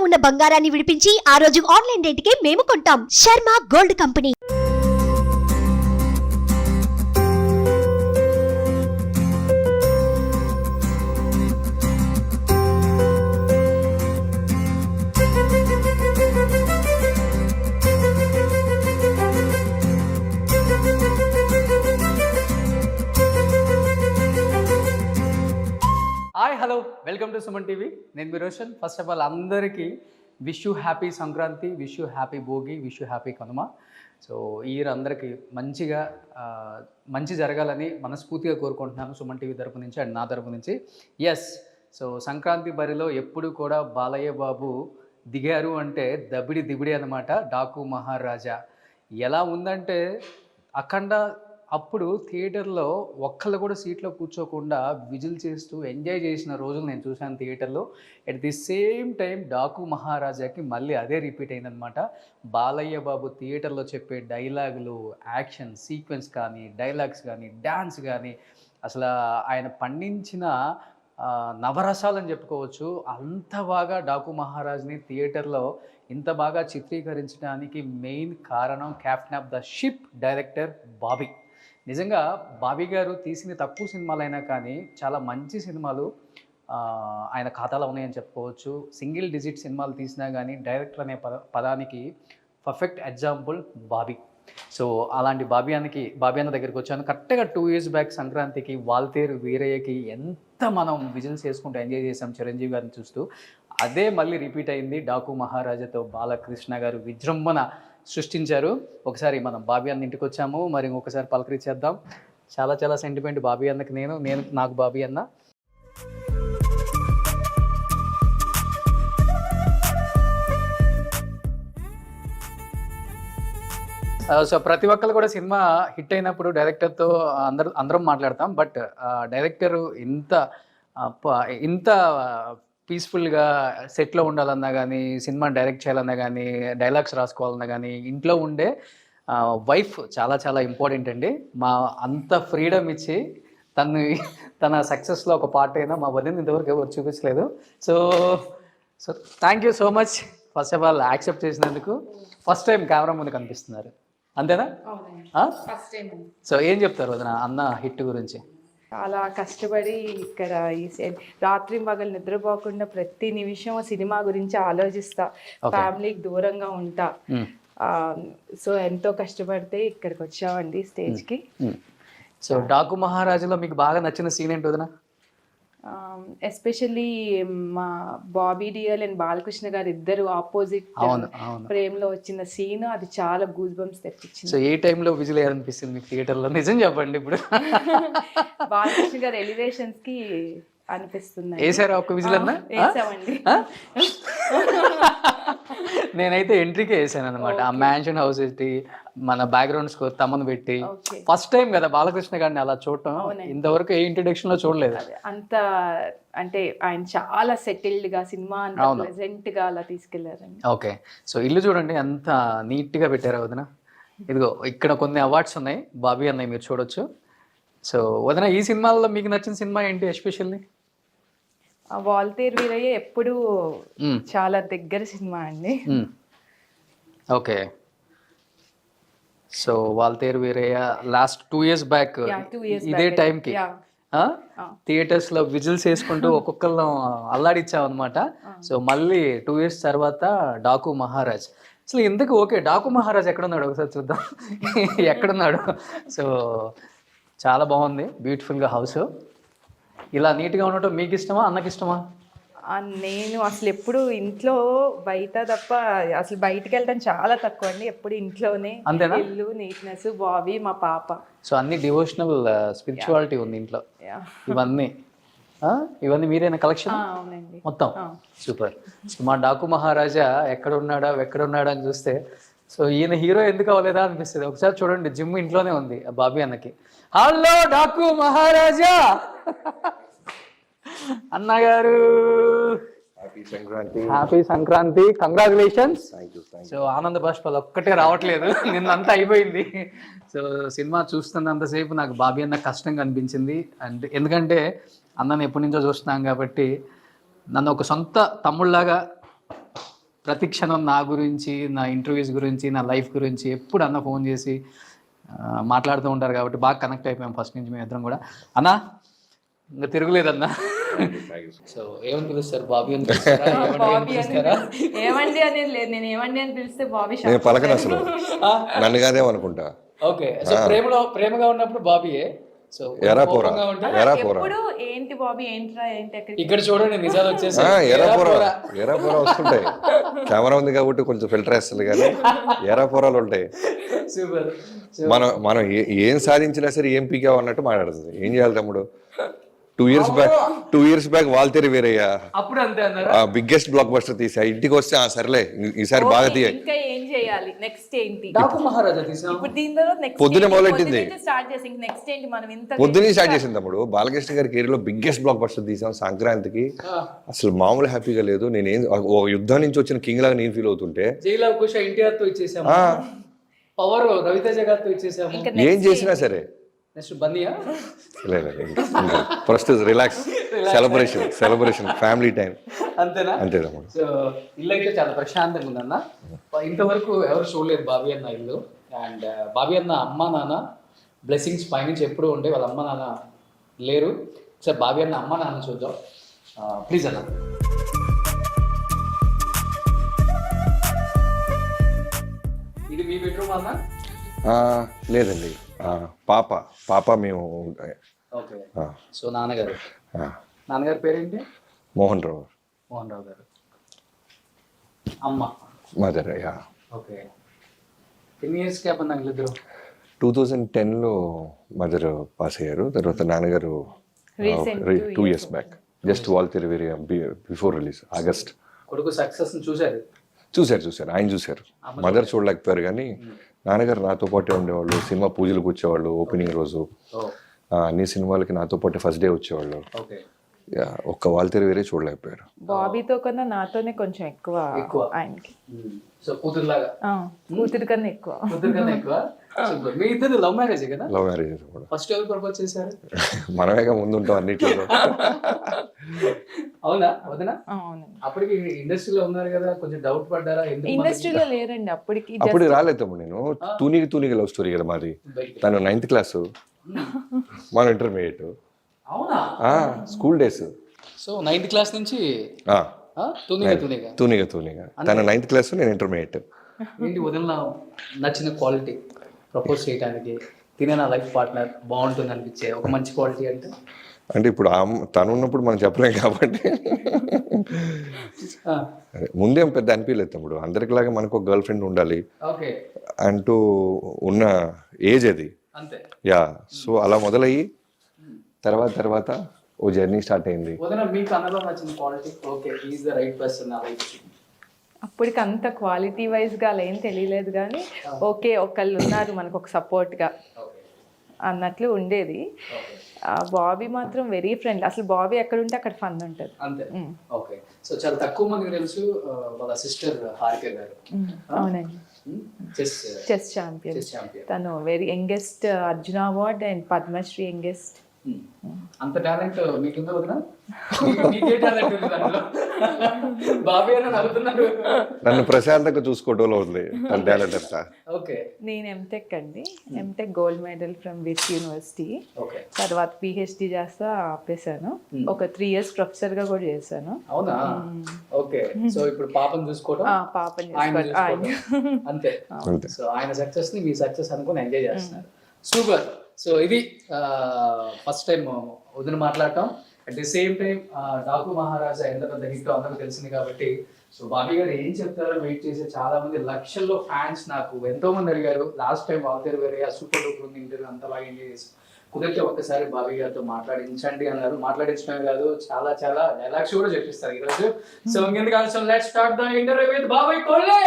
ఉన్న బంగారాన్ని విడిపించి ఆ రోజు ఆన్లైన్ రేటుకే మేము కొంటాం. Sharma gold company. Hi hello welcome to Suman TV. నేను మీ రోషన్. ఫస్ట్ ఆఫ్ ఆల్ అందరికీ wish you happy Sankranti, wish you happy Bhogi, wish you happy Kanuma. So ఈ ఇయర్ అందరికీ మంచి జరగాలని మనస్ఫూర్తిగా కోరుకుంటున్నాను సుమన్ టీవీ తరపు నుంచి అండ్ నా తరపు నుంచి. ఎస్, సో సంక్రాంతి బరిలో ఎప్పుడు కూడా బాలయ్య బాబు దిగారు అంటే దిబిడి అనమాట. డాకు మహారాజా ఎలా ఉందంటే అఖండ అప్పుడు థియేటర్లో ఒక్కళ్ళు కూడా సీట్లో కూర్చోకుండా విజిల్ చేస్తూ ఎంజాయ్ చేసిన రోజులు నేను చూశాను థియేటర్లో. At the same time Daaku మహారాజాకి మళ్ళీ అదే రిపీట్ అయిందనమాట. బాలయ్య బాబు థియేటర్లో చెప్పే డైలాగులు, యాక్షన్ సీక్వెన్స్ కానీ, డైలాగ్స్ కానీ, డ్యాన్స్ కానీ, అసలు ఆయన పండించిన నవరసాలని చెప్పుకోవచ్చు. అంత బాగా డాకు మహారాజ్ని థియేటర్లో ఇంత బాగా చిత్రీకరించడానికి మెయిన్ కారణం captain of the ship director Bobby. నిజంగా బాబీ గారు తీసిన తక్కువ సినిమాలైనా కానీ చాలా మంచి సినిమాలు ఆయన ఖాతాలో ఉన్నాయని చెప్పుకోవచ్చు. సింగిల్ డిజిట్ సినిమాలు తీసినా కానీ డైరెక్టర్ అనే పదానికి పర్ఫెక్ట్ ఎగ్జాంపుల్ బాబీ. సో అలాంటి బాబీ అన్న దగ్గరికి వచ్చాను. కరెక్ట్గా 2 years బ్యాక్ సంక్రాంతికి వాల్తేరు వీరయ్యకి ఎంత మనం విజిల్స్ చేసుకుంటూ ఎంజాయ్ చేసాం చిరంజీవి గారిని చూస్తూ. అదే మళ్ళీ రిపీట్ అయింది. డాకు మహారాజాతో బాలకృష్ణ గారు విజృంభణ సృష్టించారు. ఒకసారి మనం బాబీ అన్న ఇంటికి వచ్చాము, మరి ఇంకొకసారి పలకరించేద్దాం. చాలా సెంటిమెంట్ బాబీ అన్నకి. నేను నాకు బాబీ అన్న. సో ప్రతి ఒక్కరు కూడా సినిమా హిట్ అయినప్పుడు డైరెక్టర్తో అందరం మాట్లాడతాం. బట్ డైరెక్టర్ ఇంత పీస్ఫుల్గా సెట్లో ఉండాలన్నా కానీ, సినిమా డైరెక్ట్ చేయాలన్నా కానీ, డైలాగ్స్ రాసుకోవాలన్నా కానీ, ఇంట్లో ఉండే వైఫ్ చాలా ఇంపార్టెంట్ అండి. అంత ఫ్రీడమ్ ఇచ్చి తన సక్సెస్లో ఒక పార్ట్ అయినా మా వదిన ఇంతవరకు ఎవరు చూపించలేదు. So thank you so much. First of all accept చేసినందుకు. ఫస్ట్ టైం కెమెరా ముందు కనిపిస్తున్నారు, అంతేనా? సో ఏం చెప్తారు వదిన అన్న హిట్ గురించి? చాలా కష్టపడి ఇక్కడ రాత్రి పగలు నిద్రపోకుండా ప్రతి నిమిషం సినిమా గురించి ఆలోచిస్తా, ఫ్యామిలీకి దూరంగా ఉంటా. సో ఎంతో కష్టపడితే ఇక్కడికి వచ్చామండి స్టేజ్కి. సో డాకు మహారాజులో మీకు బాగా నచ్చిన సీన్ ఏంటి వదిన? ఎస్పెషల్లీ మా బాబీ డియల్ అండ్ బాలకృష్ణ గారు ఇద్దరు ఆపోజిట్ ప్రేమలో వచ్చిన సీన్, అది చాలా గూస్ బంప్స్ తెప్పించింది. సో ఏ టైంలో విజిల్ అనిపిస్తుంది మీకు థియేటర్లో? నిజం చెప్పండి. ఇప్పుడు బాలకృష్ణ గారు ఎలివేషన్స్ కి అనిపిస్తుంది. వేసారా ఒక్క విజిల్ అన్నా? వేసామండి. నేనైతే ఎంట్రీకే వేసాను అనమాట. ఆ మ్యాన్షన్ హౌస్ పెట్టి మన బ్యాక్గ్రౌండ్ స్కోర్ తమను పెట్టి ఫస్ట్ టైం కదా బాలకృష్ణ గారిని అలా చూడటం. ఇంతవరకు ఏ ఇంట్రడక్షన్ లో చూడలేదు. అంత అంటే ఆయన చాలా సెటిల్డ్ గా సినిమా ప్రెజెంట్ గా అలా తీసుకెళ్లారండి. ఓకే, సో ఇల్లు చూడండి ఎంత నీట్ గా పెట్టారా వదిన. ఇదిగో ఇక్కడ కొన్ని అవార్డ్స్ ఉన్నాయి బాబీ అన్నయ్య, మీరు చూడొచ్చు. సో వదిన ఈ సినిమాల్లో మీకు నచ్చిన సినిమా ఏంటి ఎస్పెషల్లీ? వాల్తేరు వీరయ్య ఎప్పుడు చాలా దగ్గర సినిమా అండి. Okay, so Waltair Veerayya last 2 years back ఇదే టైంకి థియేటర్స్ లో విజిల్స్ వేసుకుంటూ ఒక్కొక్కరు అల్లాడిచ్చాం అనమాట. సో మళ్ళీ 2 years తర్వాత డాకు మహారాజ్. అసలు ఎందుకు ఓకే డాకు మహారాజ్ ఎక్కడున్నాడు ఒకసారి చూద్దాం. ఎక్కడున్నాడు? సో చాలా బాగుంది, బ్యూటిఫుల్గా హౌస్. ఇలా నీట్గా ఉండటం మీకు ఇష్టమా అన్నకి ఇష్టమా? నేను అసలు ఎప్పుడు ఇంట్లో బయట తప్ప అసలు బయటకు వెళ్ళడం చాలా తక్కువ అండి. ఎప్పుడు ఇంట్లోనే. ఇల్లు నీట్నెస్, బాబీ, మా పాప. సో అన్ని డివోషనల్ స్పిరిచువాలిటీ ఉంది ఇంట్లో. ఇవన్నీ మీరేనా కలెక్షన్? అవునండి, మొత్తం సూపర్. సో మా డాకు మహారాజా ఎక్కడున్నాడా అని చూస్తే, సో ఈయన హీరో ఎందుకు అవ్వలేదా అనిపిస్తుంది. ఒకసారి చూడండి, జిమ్ ఇంట్లోనే ఉంది బాబీ అన్నకి. హలో డాకు మహారాజా అన్నగారు, హ్యాపీ సంక్రాంతి, కంగ్రాచులేషన్స్. సో ఆనంద బాష్పాలు ఒక్కటే రావట్లేదు, నిన్నంతా అయిపోయింది. సో సినిమా చూస్తున్నంతసేపు నాకు బాబీ అన్న కష్టంగా అనిపించింది. అండ్ ఎందుకంటే అన్నని ఎప్పటి నుంచో చూస్తున్నాం కాబట్టి నన్ను ఒక సొంత తమ్ముళ్ళలాగా ప్రతి క్షణం నా గురించి, నా ఇంటర్వ్యూస్ గురించి, నా లైఫ్ గురించి ఎప్పుడు అన్న ఫోన్ చేసి మాట్లాడుతూ ఉంటారు కాబట్టి బాగా కనెక్ట్ అయిపోయాం ఫస్ట్ నుంచి మేము ఇద్దరం కూడా. అన్నా ఇంకా తిరుగులేదన్నా. సో ఏమని పిలుస్తారు? బాబీ అని పిలుస్తారా? బాబీ ఏమండి అనేది లేదు, నేను ఏమండి అని పిలిస్తే బాబీ నేను పలకను అసలు, నన్ను కాదేమనుకుంటా. ఓకే. సో ప్రేమగా ఉన్నప్పుడు బాబీయే. సో ఎరా పోరా, ఎరా పోరా, ఎప్పుడు ఏంటి బాబీ, ఏంట్రా, ఏంటి ఎక్కడికి. ఇక్కడ చూడండి నిజాలు వచ్చేసి ఎరా పోరా, ఎరా పోరా వస్తుంటాయి. కెమెరా ఉంది కాబట్టి కొంచెం ఫిల్టర్ వేస్తుంది కానీ ఎరా పోరాలు ఉంటాయి. సూపర్. మనం ఏం సాధించినా సరే ఏం పీకావు అన్నట్టు మాట్లాడుతుంది. ఏం చేయాలి తమ్ముడు? 2 years బ్యాక్ వాల్తేరి వేరయ్యా, అప్పుడు అంతే అన్నారు. బిగ్గెస్ట్ బ్లాక్ బస్టర్ తీసా. ఇంటికి వస్తే సరేలే ఈసారి బాగా తీయ. ఇంకా ఏం చేయాలి, నెక్స్ట్ ఏంటి? డాకు మహారాజా తీసాం. ఇప్పుడు దీనిలో నెక్స్ట్ పొద్దునే మొదలెట్టింది, స్టార్ట్ చేసి నెక్స్ట్ ఏంటి మనం ఇంత పొద్దునే స్టార్ట్ చేసింది తమ్ముడు. బాలకృష్ణ గారి కెరీర్ లో బిగ్గెస్ట్ బ్లాక్ బస్టర్ తీసాం సంక్రాంతికి. అసలు మామూలు హ్యాపీగా లేదు. నేనేం ఒక యుద్ధం నుంచి వచ్చిన కింగ్ లాగా నేను ఫీల్ అవుతుంటే, జైలా కుష ఎన్టీఆర్ తో ఇచ్చేసాము, పవర్ రవితేజ గారితో ఇచ్చేసాము. ఏం చేసినా సరే నెక్స్ట్ బన్నీయా లేదు. First relax, celebration family time, అంతేనా? అంతే తమ్ముడు. సో ఇల్లు అయితే చాలా ప్రశాంతంగా ఉందన్న. ఇంతవరకు ఎవరు చూడలేదు బాబీ అన్న ఇల్లు. అండ్ బాబీ అన్న అమ్మ నాన్న బ్లెస్సింగ్స్ పైనుంచి ఎప్పుడూ ఉండే, వాళ్ళ అమ్మ నాన్న లేరు. సార్ బాబీ అన్న అమ్మ నాన్న చూద్దాం ప్లీజ్ అన్న. ఇది మీ బెడ్రూమ్ అన్న? లేదండి, పాప మేము. ఓకే. సో నాన్నగారి పేరేంటి? మోహన్ రావు గారు. అమ్మ మదర్. ఓకే. ఎన్ని ఇయర్స్ గ్యాప్ అన్న వీళ్ళిద్దరు? 2010లో మదర్ పాస్ అయ్యారు. తర్వాత నాన్నగారు 2 years back, just Waltair వేరియా before release August. కొడుకు సక్సెస్ చూశారు? చూశారు, ఆయన చూశారు. మదర్ చూడలేకపోయారు కానీ నాన్నగారు నాతో పాటే ఉండేవాళ్ళు. సినిమా పూజలకు వచ్చేవాళ్ళు, ఓపెనింగ్ రోజు అన్ని సినిమాలకి నాతో పాటు ఫస్ట్ డే వచ్చేవాళ్ళు. ఒక్క వాల్తేరి వేరే చూడలేకపోయారు. బాబీతో కన్నా నాతోనే కొంచెం ఎక్కువ ఆయనకి. సో కూతురులాగా? కూతురు కన్నా ఎక్కువ. మీ ఇద్దరు లవ్ మ్యారేజ్ కదా? లవ్ మ్యారేజ్ కూడా. ఫస్ట్ ఎవరు ప్రపోజ్ చేశారు? మనమేగా ముందు ఉంటాం అన్నిటిలో. అవునా వదినా? అప్పటికి ఇండస్ట్రీలో ఉన్నారు కదా, కొంచెం డౌట్ పడ్డారా? ఇండస్ట్రీలో లేరండి అప్పటికి. అప్పుడు రాలేదు. నేను తూనిగి లవ్ స్టోరీ కదా మాది. తను 9th క్లాస్, మనం ఇంటర్మీడియట్. అవునా? School days. So 9th class నుంచి తూనిగా. తను 9th క్లాస్, నేను ఇంటర్మీడియట్. ఏంటి వదిన నచ్చిన క్వాలిటీ ప్రపోజ్ చేయడానికి, తినే నా లైఫ్ పార్ట్నర్ బాగుంటుంది అనిపించే ఒక మంచి క్వాలిటీ అంటే ఇప్పుడు తను ఉన్నప్పుడు మనం చెప్పలేం కాబట్టి ముందేం పెద్ద అనిపించలేదు తమ్ముడు. అందరికిలాగా మనకు ఒక గర్ల్ ఫ్రెండ్ ఉండాలి అంటూ ఉన్న ఏజ్ అది. సో అలా మొదలయ్యి తర్వాత ఓ జర్నీ స్టార్ట్ అయింది. అప్పటికి అంత క్వాలిటీ వైజ్ గా అలా ఏం తెలియలేదు కానీ ఓకే ఒకళ్ళు ఉన్నారు మనకు ఒక సపోర్ట్ గా అన్నట్లు ఉండేది. బాబీ మాత్రం వెరీ ఫ్రెండ్లీ. అసలు బాబీ ఎక్కడ ఉంటే అక్కడ ఫన్ ఉంటుంది. అంతే. ఓకే. సో చాలా తక్కువ మందికి తెలుసు వాళ్ళ సిస్టర్ హారిక గారు. అవునండి, చెస్ ఛాంపియన్. తను very youngest Arjuna award and Padmashri youngest. అంత టాలెంట్ మీకుందో వదినా? మీకే టాలెంట్ ఉంది దాంట్లో. బాబీ అని నవ్వుతున్నారు. నన్ను ప్రశాంతంగా చూసుకోవడంలో ఉంది తన టాలెంట్ అంతా. ఓకే. నేను ఎంటెక్ అండి, MTech gold medal from VIT university. తర్వాత పిహెచ్డి చేస్తా ఆపేసాను. ఒక 3 years ప్రొఫెసర్ గా కూడా చేశాను. అవునా? ఓకే. సో ఇప్పుడు పాపను చూసుకోవడం, అంతే. సో ఆయన సక్సెస్ ని మీ సక్సెస్ అనుకుని ఎంజాయ్ చేస్తున్నారు. సూపర్. సో ఇది ఫస్ట్ టైం వదిన మాట్లాడటం. At the same time Daaku Maharaja ఎంత పెద్ద హిట్ అందరికీ తెలిసింది కాబట్టి సో బాబీ గారు ఏం చెప్తారో వెయిట్ చేసే చాలా మంది లక్షల్లో ఫ్యాన్స్ నాకు ఎంతో మంది అడిగారు. లాస్ట్ టైం వాల్తేరు వేరే సూపర్ డూపర్ ఉంది ఇంటర్వ్యూ అంతలాగా ఎంజాయ్ చేసి కుదిరితే ఒక్కసారి బాబీ గారితో మాట్లాడించండి అన్నారు. మాట్లాడించడమే కాదు చాలా డైలాగ్స్ కూడా చెప్పిస్తారు ఈరోజు. సో ఇంకెందుకు ఆలస్యం, let's start the interview with Bobby కొల్లే.